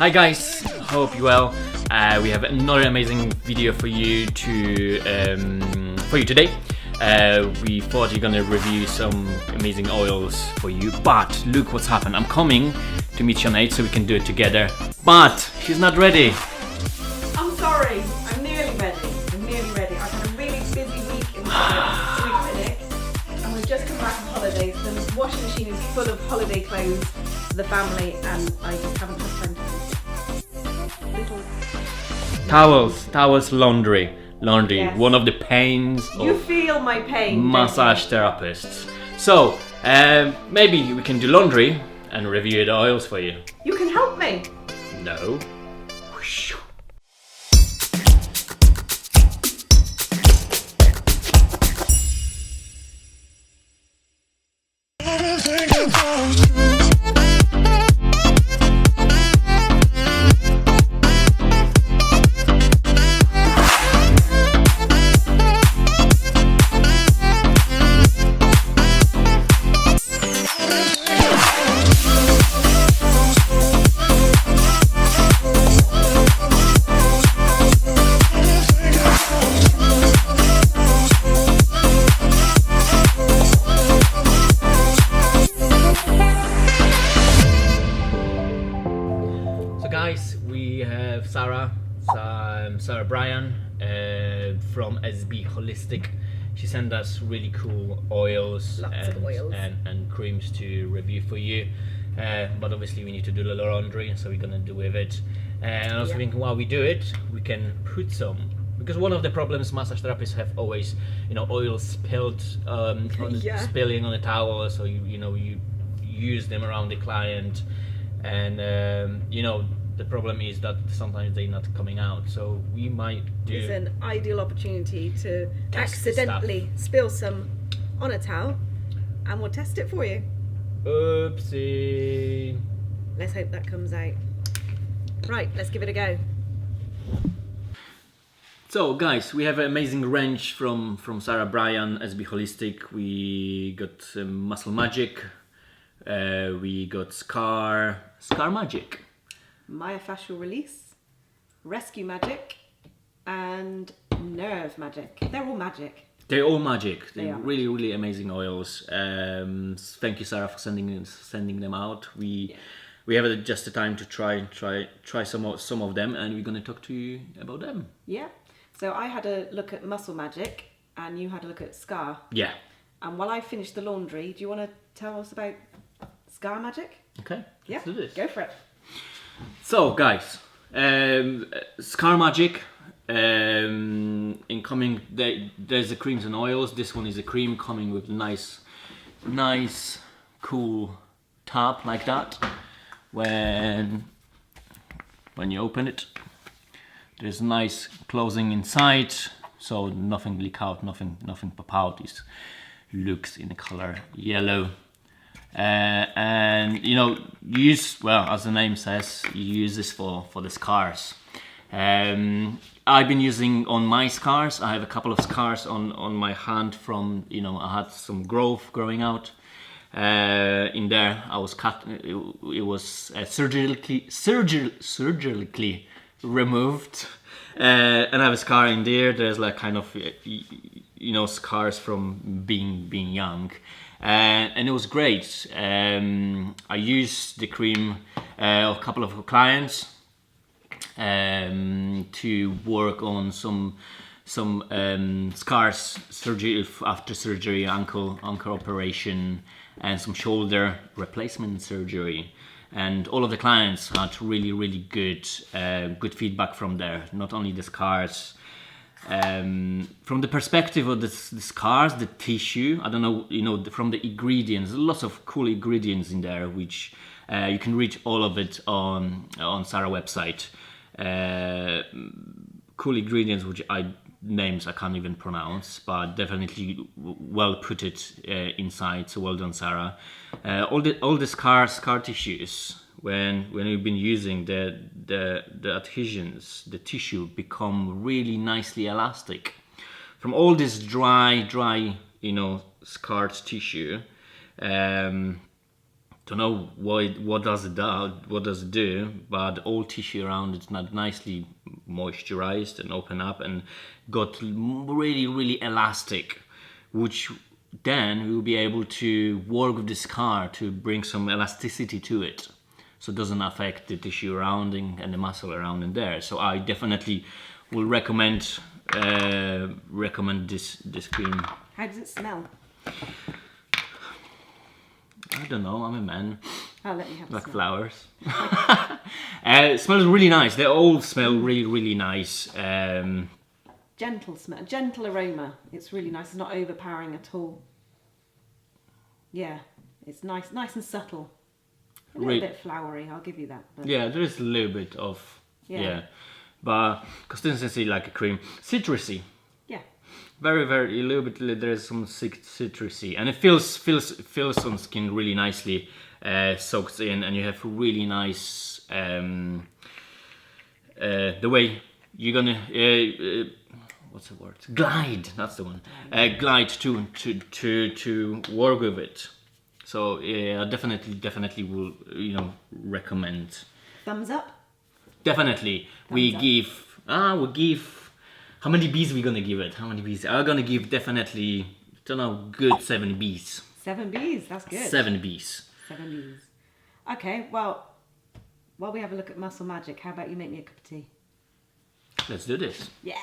Hi guys, hope you well. We have another amazing video for you today. We thought you're gonna review some amazing oils for you, but look what's happened. I'm coming to meet Sinead so we can do it together, but she's not ready. I'm sorry, I'm nearly ready. I've had a really busy week in the clinic and we've just come back from holidays. The washing machine is full of holiday clothes for the family and I just haven't had time to Towels, laundry. Yes. One of the pains You of feel my pain, massage therapists. So maybe we can do laundry and review the oils for you. You can help me. No. Guys, we have Sarah Bryan from SB Holistic. She sent us really cool oils and creams to review for you. But obviously we need to do the laundry, so we're gonna do with it. And I was thinking while we do it, we can put some, because one of the problems massage therapists have always, oil spilled, spilling on the towel. So you use them around the client, and the problem is that sometimes they're not coming out, so we might do... It's an ideal opportunity to Test accidentally spill some on a towel and we'll test it for you. Oopsie. Let's hope that comes out. Right, let's give it a go. So guys, we have an amazing range from Sarah Bryan, SB Holistic. We got Muscle Magic, we got Scar Magic, Myofascial Release, Rescue Magic, and Nerve Magic. They're all magic. They're all magic. They're are really, really amazing oils. Thank you, Sarah, for sending them out. We have just the time to try some of them, and we're gonna talk to you about them. Yeah. So I had a look at Muscle Magic, and you had a look at Scar. Yeah. And while I finished the laundry, do you want to tell us about Scar Magic? Okay. Yeah. Let's do this. Go for it. So guys, Scar Magic, incoming, there's the creams and oils. This one is a cream coming with nice cool top like that. When you open it, there's nice closing inside, so nothing leak out, nothing pop out. It looks in the color yellow. And use, well, as the name says, you use this for the scars. I've been using on my scars. I have a couple of scars on my hand from, I had some growth growing out in there. I was cut, it was surgically removed, and I have a scar in there. There's like kind of scars from being young. And it was great. I used the cream a couple of clients to work on some scars after surgery, ankle operation, and some shoulder replacement surgery. And all of the clients had really good feedback from there. Not only the scars. From the perspective of the scars, the tissue, I don't know, from the ingredients, lots of cool ingredients in there, which you can read all of it on Sarah's website. Cool ingredients, which names I can't even pronounce, but definitely well put it inside. So well done, Sarah. All the scar tissues. When you've been using the adhesions, the tissue become really nicely elastic. From all this dry scarred tissue, don't know what does it do, but all tissue around it's not nicely moisturized and open up and got really, really elastic, which then we will be able to work with this car to bring some elasticity to it, so it doesn't affect the tissue around and the muscle around in there. So I definitely will recommend this cream. How does it smell? I don't know, I'm a man. Oh, let me have a like smell. Flowers. It smells really nice. They all smell really, really nice. Gentle smell, gentle aroma. It's really nice. It's not overpowering at all. Yeah, it's nice and subtle. A little bit flowery, I'll give you that. But yeah, there is a little bit of but consistency like a cream, citrusy. Yeah. Very, very a little bit. There is some citrusy, and it feels on skin really nicely, soaks in, and you have really nice. The way you're gonna what's the word? Glide. That's the one. Glide to work with it. So yeah, definitely will recommend. Thumbs up. Definitely, we give. How many B's are we gonna give it? How many B's? I'm gonna give definitely, don't know, good 7 B's. 7 B's, that's good. 7 B's. 7 B's. Okay, well, while we have a look at Muscle Magic, how about you make me a cup of tea? Let's do this. Yeah.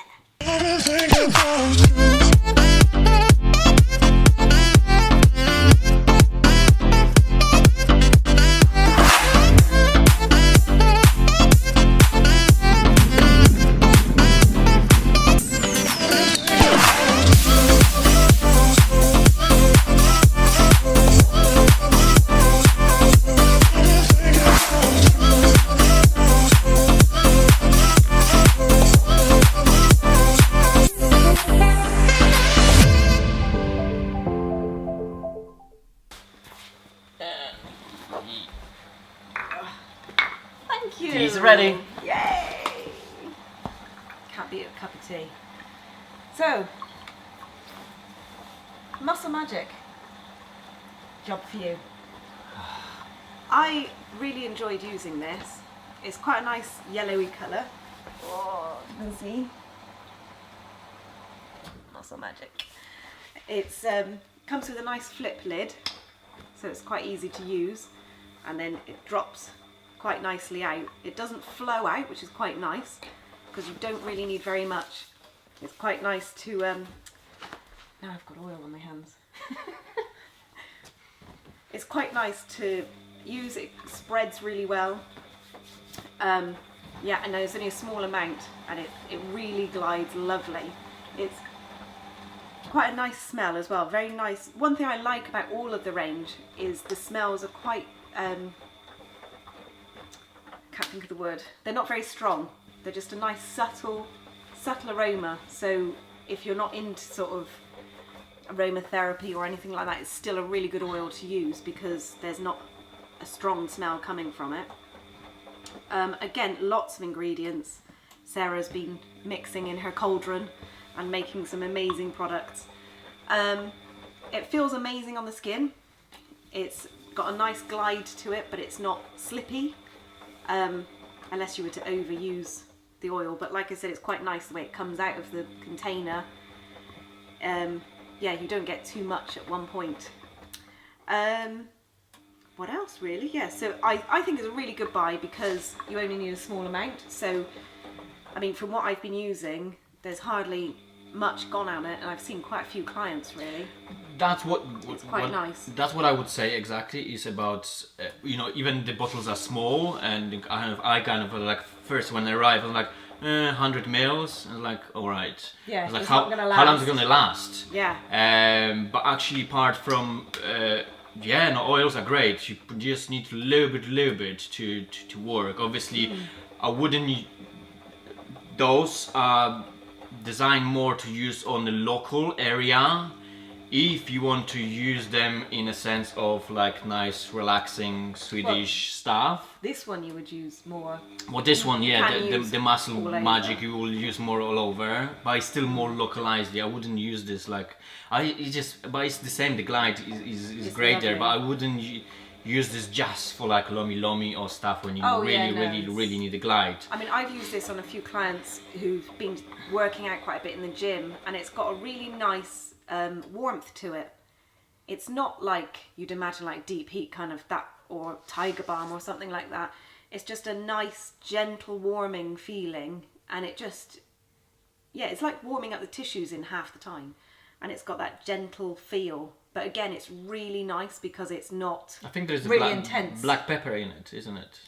Thank you. Tea's ready. Yay! Can't beat a cup of tea. So, Muscle Magic. Job for you. I really enjoyed using this. It's quite a nice yellowy colour. Oh, you can see. Muscle Magic. It's comes with a nice flip lid, so it's quite easy to use, and then it drops quite nicely out. It doesn't flow out, which is quite nice because you don't really need very much. It's quite nice to now I've got oil on my hands. It's quite nice to use. It spreads really well. Yeah, and there's only a small amount, and it really glides lovely. It's quite a nice smell as well, very nice. One thing I like about all of the range is the smells are quite can't think of the word. They're not very strong. They're just a nice subtle aroma. So if you're not into sort of aromatherapy or anything like that, it's still a really good oil to use because there's not a strong smell coming from it. Again, lots of ingredients. Sarah's been mixing in her cauldron and making some amazing products. It feels amazing on the skin. It's got a nice glide to it, but it's not slippy. Unless you were to overuse the oil, but like I said, it's quite nice the way it comes out of the container. Yeah, you don't get too much at one point. What else really? Yeah, so I think it's a really good buy because you only need a small amount. So, I mean, from what I've been using, there's hardly much gone on it, and I've seen quite a few clients really. That's what It's quite nice. That's what I would say exactly is about even the bottles are small, and I kind of like first when they arrive I'm like 100 mils, and like all right, Yeah, like it's how not gonna long last. is it gonna last? Yeah. But actually, apart from oils are great. You just need a little bit to work. Obviously, I wouldn't. Those are designed more to use on the local area. If you want to use them in a sense of like nice, relaxing Swedish stuff. This one you would use more. Well, this one, yeah, Can the Muscle all over. Magic you will use more all over, but it's still more localized. I wouldn't use this like but it's the same. The glide is It's great there, lovely. but I wouldn't use this just for like lomi or stuff when you really need a glide. I mean, I've used this on a few clients who've been working out quite a bit in the gym, and it's got a really nice warmth to it. It's not like you'd imagine like deep heat kind of that, or Tiger Balm or something like that. It's just a nice, gentle, warming feeling, and it just, it's like warming up the tissues in half the time, and it's got that gentle feel. But again, it's really nice because it's not I think there's really intense. Black pepper in it, isn't it?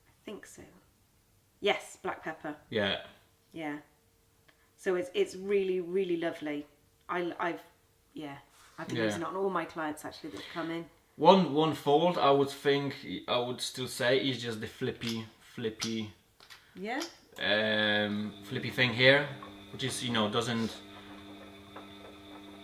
I think so. Yes, black pepper. Yeah. Yeah. So it's really, really lovely. I've been using it on all my clients actually that come in. One fault I would still say is just the flippy Yeah. Flippy thing here, which is doesn't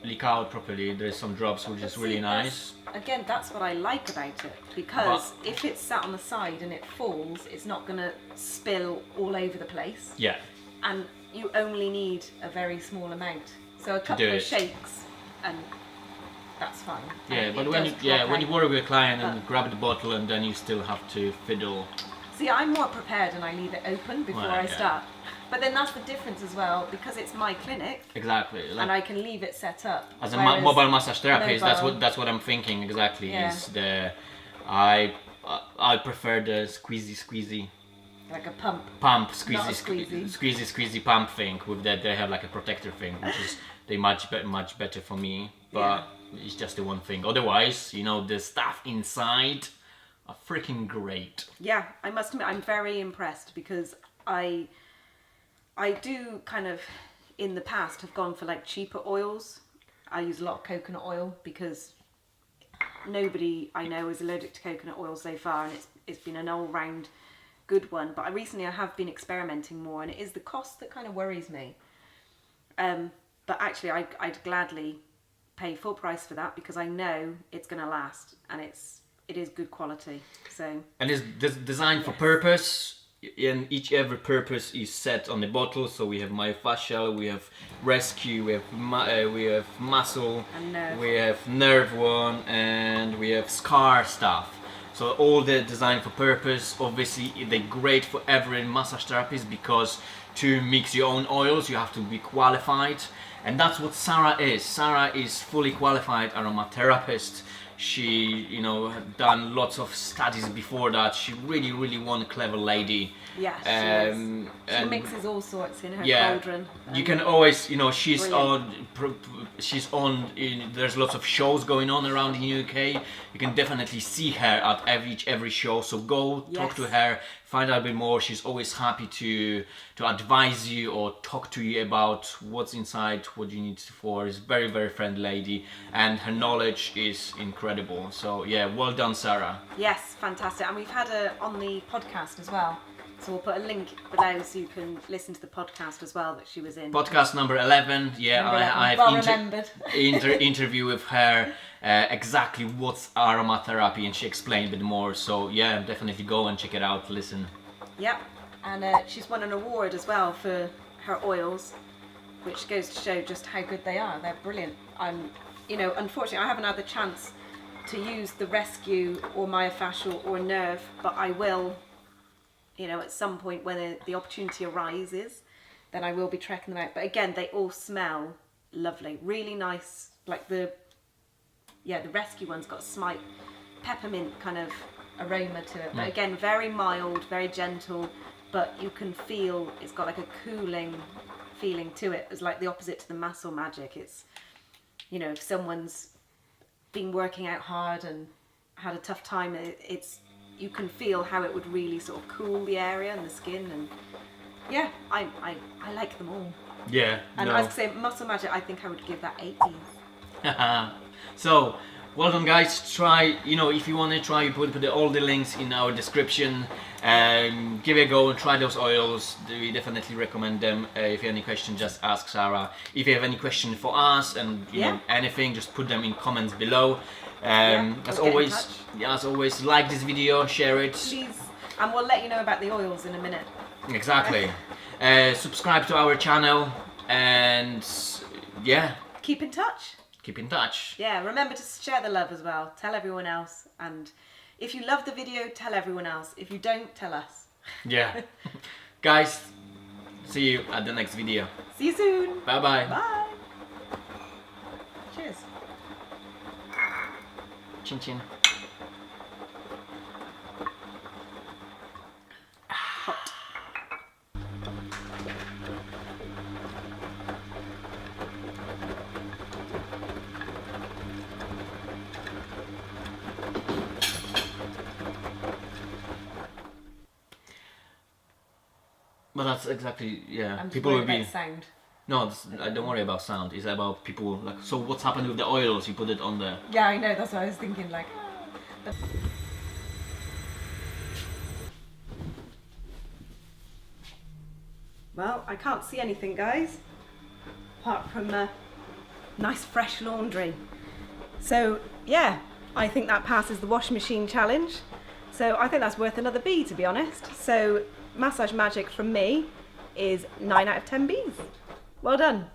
leak out properly. There's some drops, which is really nice. Again, that's what I like about it, because if it's sat on the side and it falls, it's not going to spill all over the place. Yeah. And you only need a very small amount. So a couple of shakes and that's fine. Yeah, but when you work with a client and grab the bottle and then you still have to fiddle. See, I'm more prepared and I leave it open before I start. But then that's the difference as well, because it's my clinic. Exactly. And I can leave it set up. As a mobile massage therapist, that's what I'm thinking exactly. Yeah. Is I prefer the squeezy. Like a pump. Squeezy pump thing. With that, they have like a protector thing, which is much better for me. But it's just the one thing. Otherwise, the stuff inside are freaking great. Yeah, I must admit, I'm very impressed, because I do kind of, in the past, have gone for like cheaper oils. I use a lot of coconut oil because nobody I know is allergic to coconut oil so far, and it's been an all-round good one. But recently I have been experimenting more, and it is the cost that kind of worries me. But actually I'd gladly pay full price for that, because I know it's going to last, and it is good quality. So, and it's designed for purpose. And every purpose is set on the bottle. So we have myofascial, we have rescue, we have muscle, we have nerve one, and we have scar stuff. So all the design for purpose. Obviously they're great for every massage therapist, because to mix your own oils you have to be qualified, and that's what Sarah is. Sarah is fully qualified aromatherapist. She, had done lots of studies before that. She really one clever lady. Yeah, she mixes all sorts in her cauldron. You can always, she's on. There's lots of shows going on around the UK. You can definitely see her at every show. So go talk to her, find out a bit more. She's always happy to advise you or talk to you about what's inside, what you need for. She's very, very friendly lady, and her knowledge is incredible. So well done, Sarah. Yes, fantastic. And we've had her on the podcast as well. So we'll put a link below so you can listen to the podcast as well that she was in. Podcast number 11. Yeah, I've interview with her exactly what's aromatherapy, and she explained a bit more. So definitely go and check it out. Listen. Yep, and she's won an award as well for her oils, which goes to show just how good they are. They're brilliant. Unfortunately, I haven't had the chance to use the rescue or myofascial or nerve, but I will. At some point when the opportunity arises, then I will be trekking them out. But again, they all smell lovely, really nice. Like the rescue one's got a slight peppermint kind of aroma to it. But again, very mild, very gentle. But you can feel it's got like a cooling feeling to it. It's like the opposite to the Muscle Magic. It's, if someone's been working out hard and had a tough time, you can feel how it would really sort of cool the area and the skin, and I like them all. Yeah. And as I say, Muscle Magic, I think I would give that 80. So, well done, guys. Try, if you want to try, you put all the links in our description. Give it a go and try those oils. We definitely recommend them. If you have any questions, just ask Sarah. If you have any question for us and anything, just put them in comments below. As always, like this video, share it. Please, and we'll let you know about the oils in a minute. Exactly. Subscribe to our channel, and keep in touch. keep in touch. Yeah, remember to share the love as well. Tell everyone else. And if you love the video, tell everyone else. If you don't, tell us. Yeah. Guys, see you at the next video. See you soon. Bye-bye. Bye. Cheers. Chin chin. Hot. But that's exactly, yeah. I'm just People worried will be. about sound. No, don't worry about sound. It's about people. Like, so what's happened with the oils? You put it on the. Yeah, I know. That's what I was thinking. Like. Well, I can't see anything, guys, apart from nice fresh laundry. So yeah, I think that passes the washing machine challenge. So I think that's worth another B, to be honest. So Massage Magic from me is 9 out of 10 Bs. Well done.